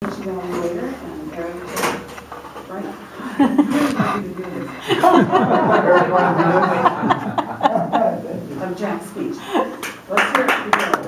push it on later, and Eric, right? Of Jack's speech. Let's hear it together.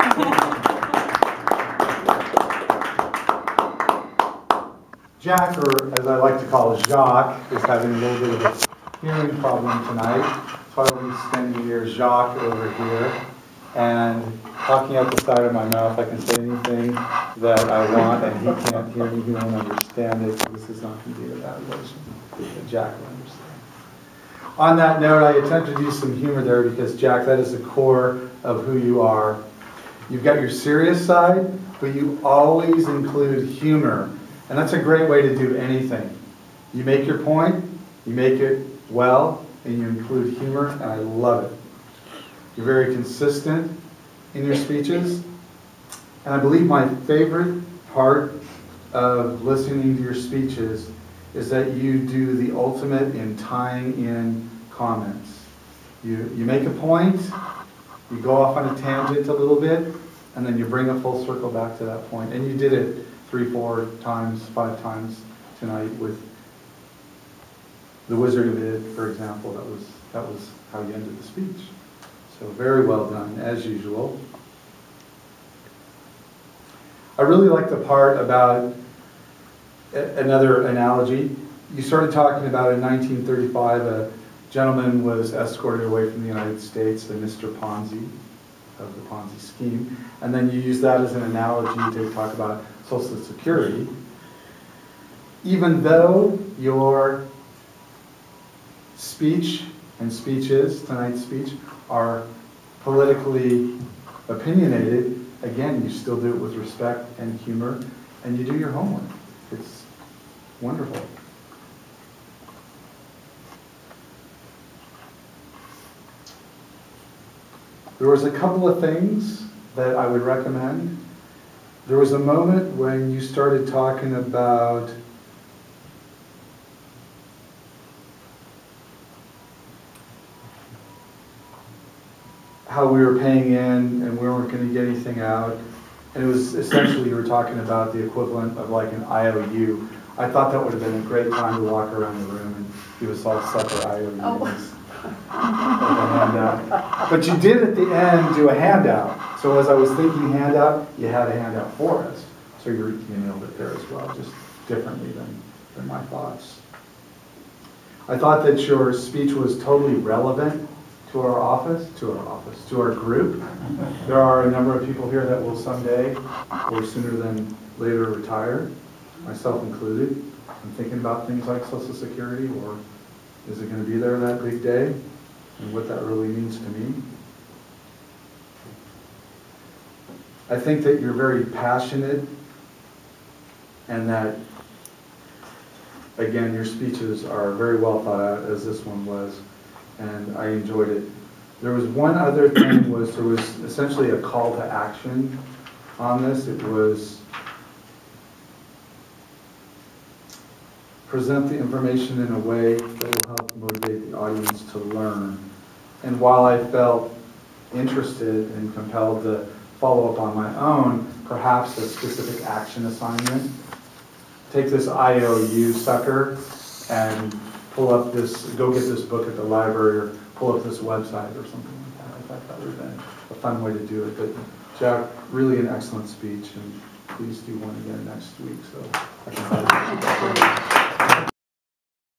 Jack, or as I like to call it, Jacques, is having a little bit of a hearing problem tonight. So I will be standing near Jacques over here and talking out the side of my mouth. I can say anything that I want, and he can't hear me. He won't understand it. So this is not going to be an evaluation that Jack will understand. On that note, I attempted to use some humor there because, Jack, that is the core of who you are. You've got your serious side, but you always include humor. And that's a great way to do anything. You make your point, you make it well, and you include humor, and I love it. You're very consistent in your speeches. And I believe my favorite part of listening to your speeches is that you do the ultimate in tying in comments. You make a point, you go off on a tangent a little bit, and then you bring a full circle back to that point. And you did it 3, 4 times, 5 times tonight with the Wizard of Id, for example. That was how you ended the speech. So very well done, as usual. I really like the part about another analogy. You started talking about in 1935, a gentleman was escorted away from the United States, a Mr. Ponzi of the Ponzi scheme. And then you use that as an analogy to talk about Social Security. Even though your speech and speeches, tonight's speech, are politically opinionated, again, you still do it with respect and humor, and you do your homework. It's wonderful. There was a couple of things that I would recommend. There was a moment when you started talking about how we were paying in and we weren't going to get anything out. And it was essentially, you were talking about the equivalent of like an IOU. I thought that would have been a great time to walk around the room and give us all separate IOUs. Oh. But you did at the end do a handout. So as I was thinking handout, you had a handout for us. So you nailed it there as well, just differently than my thoughts. I thought that your speech was totally relevant to our group. There are a number of people here that will someday, or sooner than later, retire, myself included. I'm thinking about things like Social Security, or is it going to be there that big day, and what that really means to me. I think that you're very passionate, and that, again, your speeches are very well thought out, as this one was, and I enjoyed it. There was one other thing, there was essentially a call to action on this. It was present the information in a way that will help motivate the audience to learn. And while I felt interested and compelled to follow up on my own, perhaps a specific action assignment, take this IOU sucker and pull up this, go get this book at the library, or pull up this website or something like that. I thought that would have been a fun way to do it. But Jack, really an excellent speech, and please do one again next week. So